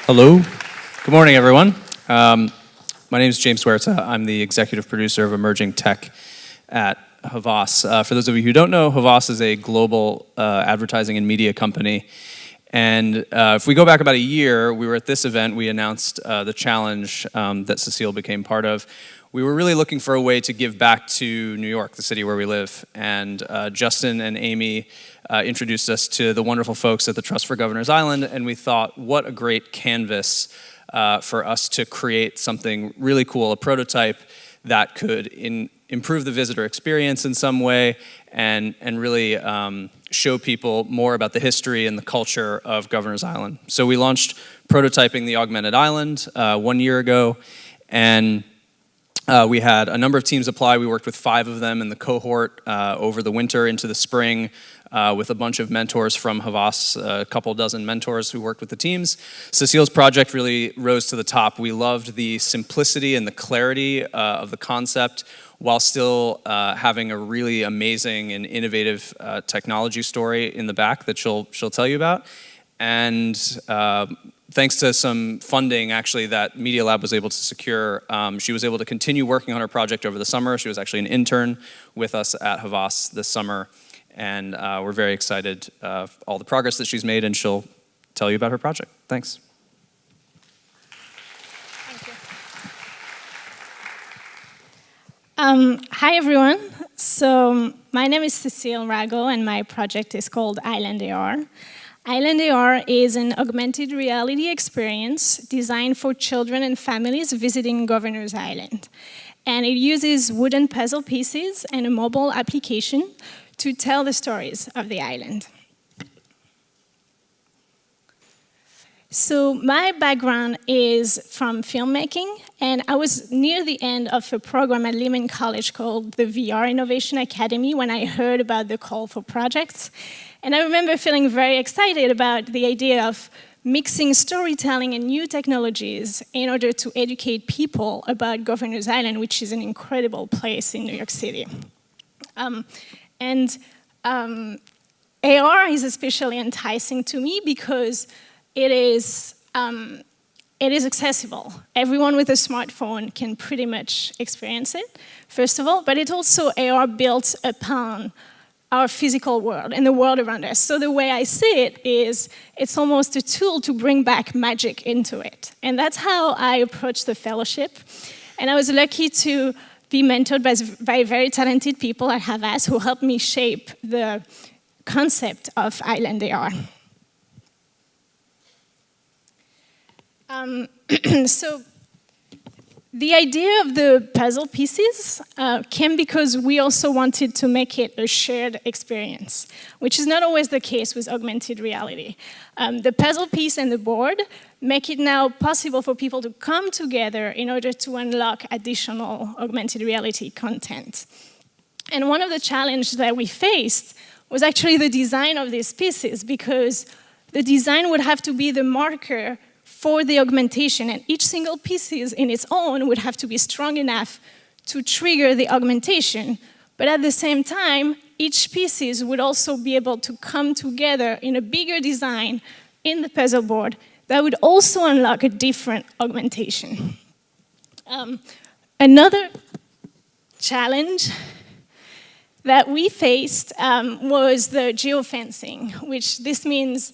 Hello. Good morning, everyone. My name is James Huerta. I'm the executive producer of Emerging Tech at Havas. For those of you who don't know, Havas is a global advertising and media company. And if we go back about a year, we were at this event. We announced the challenge that Cécile became part of. We were really looking for a way to give back to New York, the city where we live. And Justin and Amy introduced us to the wonderful folks at the Trust for Governors Island, and we thought, what a great canvas for us to create something really cool, a prototype that could improve the visitor experience in some way and really show people more about the history and the culture of Governors Island. So we launched prototyping the Augmented Island 1 year ago, and we had a number of teams apply. We worked with 5 of them in the cohort over the winter into the spring with a bunch of mentors from Havas, a couple dozen mentors who worked with the teams. Cécile's project really rose to the top. We loved the simplicity and the clarity of the concept while still having a really amazing and innovative technology story in the back that she'll tell you about. And thanks to some funding, actually, that Media Lab was able to secure, she was able to continue working on her project over the summer. She was actually an intern with us at Havas this summer, and we're very excited all the progress that she's made, and she'll tell you about her project. Thanks. Thank you. Hi, everyone. So my name is Cécile Ragot, and my project is called IslandAR. IslandAR is an augmented reality experience designed for children and families visiting Governors Island. And it uses wooden puzzle pieces and a mobile application to tell the stories of the island. So my background is from filmmaking, and I was near the end of a program at Lehman College called the VR Innovation Academy when I heard about the call for projects. And I remember feeling very excited about the idea of mixing storytelling and new technologies in order to educate people about Governors Island, which is an incredible place in New York City. AR is especially enticing to me because it is accessible. Everyone with a smartphone can pretty much experience it, first of all, but it also AR built upon our physical world and the world around us. So the way I see it is it's almost a tool to bring back magic into it. And that's how I approached the fellowship. And I was lucky to be mentored by very talented people at Havas who helped me shape the concept of IslandAR. So the idea of the puzzle pieces came because we also wanted to make it a shared experience, which is not always the case with augmented reality. The puzzle piece and the board make it now possible for people to come together in order to unlock additional augmented reality content. And one of the challenges that we faced was actually the design of these pieces, because the design would have to be the marker for the augmentation, and each single piece in its own would have to be strong enough to trigger the augmentation. But at the same time, each piece would also be able to come together in a bigger design in the puzzle board that would also unlock a different augmentation. Another challenge that we faced was the geofencing, which this means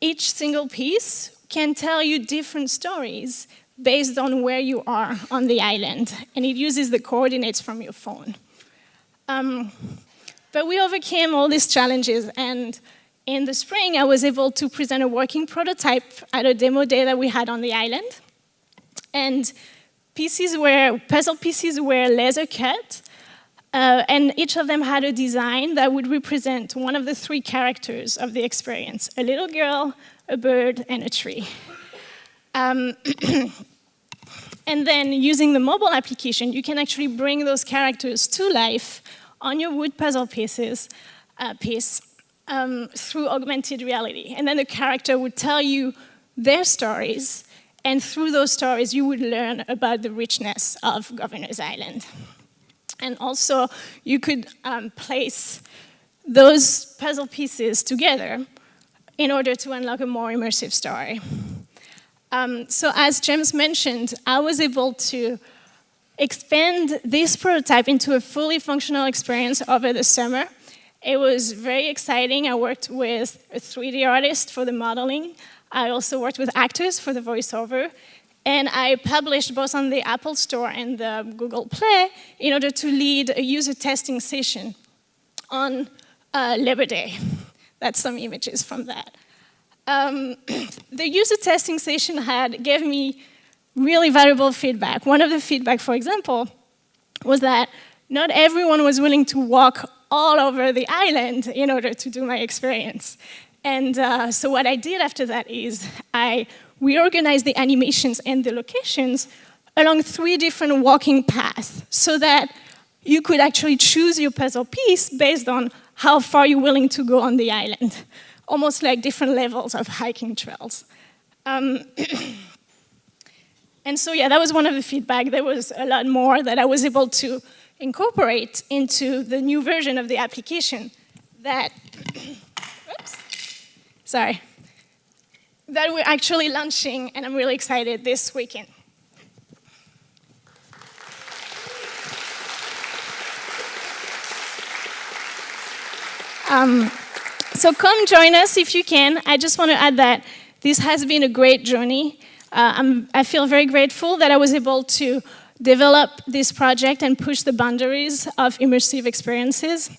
each single piece can tell you different stories based on where you are on the island, and it uses the coordinates from your phone. But we overcame all these challenges, and in the spring, I was able to present a working prototype at a demo day that we had on the island. And puzzle pieces were laser cut, and each of them had a design that would represent one of the 3 characters of the experience: a little girl, a bird, and a tree. And then using the mobile application, you can actually bring those characters to life on your wood puzzle piece through augmented reality. And then the character would tell you their stories, and through those stories, you would learn about the richness of Governors Island. And also, you could place those puzzle pieces together in order to unlock a more immersive story. So as James mentioned, I was able to expand this prototype into a fully functional experience over the summer. It was very exciting. I worked with a 3D artist for the modeling. I also worked with actors for the voiceover. And I published both on the Apple Store and the Google Play in order to lead a user testing session on Labor Day. That's some images from that. The user testing session gave me really valuable feedback. One of the feedback, for example, was that not everyone was willing to walk all over the island in order to do my experience. And so what I did after that is I reorganized the animations and the locations along 3 different walking paths so that you could actually choose your puzzle piece based on how far you're willing to go on the island, almost like different levels of hiking trails. And so, yeah, that was one of the feedback. There was a lot more that I was able to incorporate into the new version of the application that, that we're actually launching, and I'm really excited this weekend. So come join us if you can. I just want to add that this has been a great journey. I feel very grateful that I was able to develop this project and push the boundaries of immersive experiences.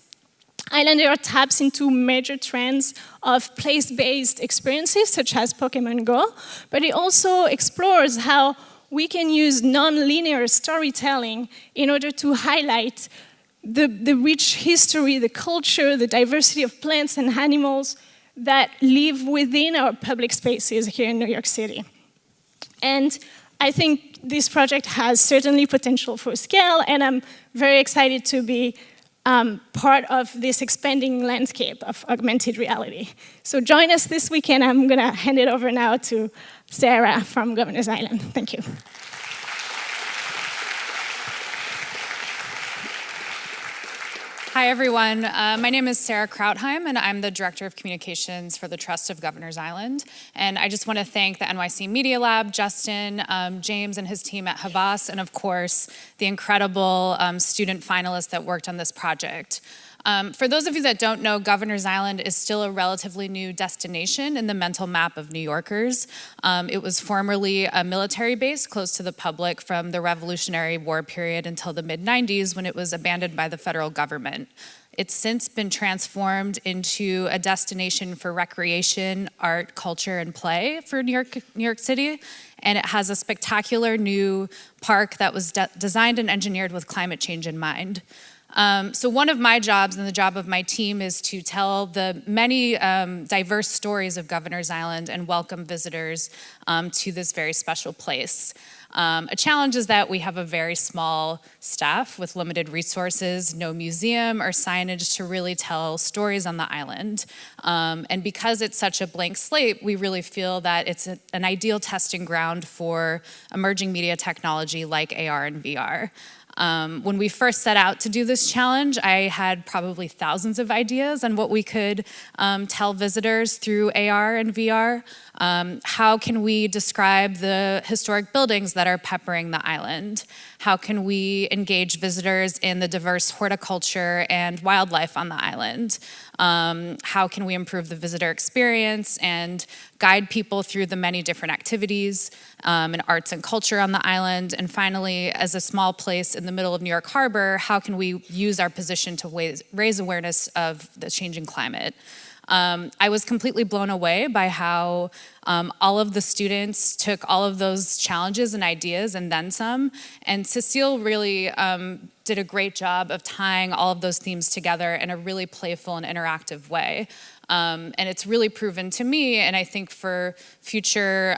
IslandAR taps into major trends of place-based experiences, such as Pokemon Go, but it also explores how we can use non-linear storytelling in order to highlight the rich history, the culture, the diversity of plants and animals that live within our public spaces here in New York City. And I think this project has certainly potential for scale, and I'm very excited to be part of this expanding landscape of augmented reality. So join us this weekend. I'm going to hand it over now to Sarah from Governor's Island. Thank you. Hi, everyone. My name is Sarah Krautheim, and I'm the Director of Communications for the Trust of Governor's Island. And I just want to thank the NYC Media Lab, Justin, James and his team at Havas, and of course, the incredible student finalists that worked on this project. For those of you that don't know, Governor's Island is still a relatively new destination in the mental map of New Yorkers. It was formerly a military base close to the public from the Revolutionary War period until the mid-90s when it was abandoned by the federal government. It's since been transformed into a destination for recreation, art, culture, and play for New York City. And it has a spectacular new park that was designed and engineered with climate change in mind. So one of my jobs and the job of my team is to tell the many diverse stories of Governor's Island and welcome visitors to this very special place. A challenge is that we have a very small staff with limited resources, no museum or signage to really tell stories on the island. And because it's such a blank slate, we really feel that it's an ideal testing ground for emerging media technology like AR and VR. When we first set out to do this challenge, I had probably thousands of ideas on what we could tell visitors through AR and VR. How can we describe the historic buildings that are peppering the island? How can we engage visitors in the diverse horticulture and wildlife on the island? How can we improve the visitor experience and guide people through the many different activities and arts and culture on the island? And finally, as a small place in the middle of New York Harbor, how can we use our position to raise awareness of the changing climate? I was completely blown away by how all of the students took all of those challenges and ideas and then some. And Cécile really did a great job of tying all of those themes together in a really playful and interactive way. And it's really proven to me, and I think for future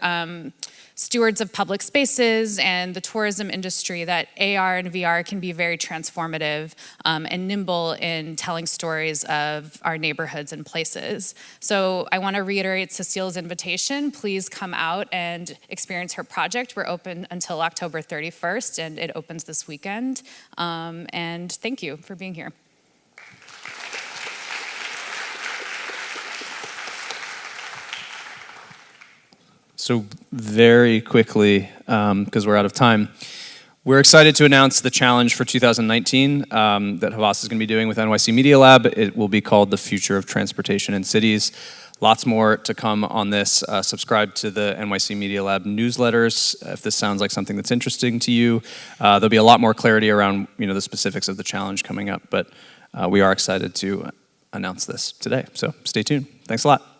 stewards of public spaces and the tourism industry, that AR and VR can be very transformative and nimble in telling stories of our neighborhoods and places. So I want to reiterate Cécile's invitation. Please come out and experience her project. We're open until October 31st, and it opens this weekend. And thank you for being here. So very quickly, because we're out of time, we're excited to announce the challenge for 2019 that Havas is going to be doing with NYC Media Lab. It will be called The Future of Transportation in Cities. Lots more to come on this. Subscribe to the NYC Media Lab newsletters if this sounds like something that's interesting to you. There'll be a lot more clarity around the specifics of the challenge coming up, but we are excited to announce this today. So stay tuned. Thanks a lot.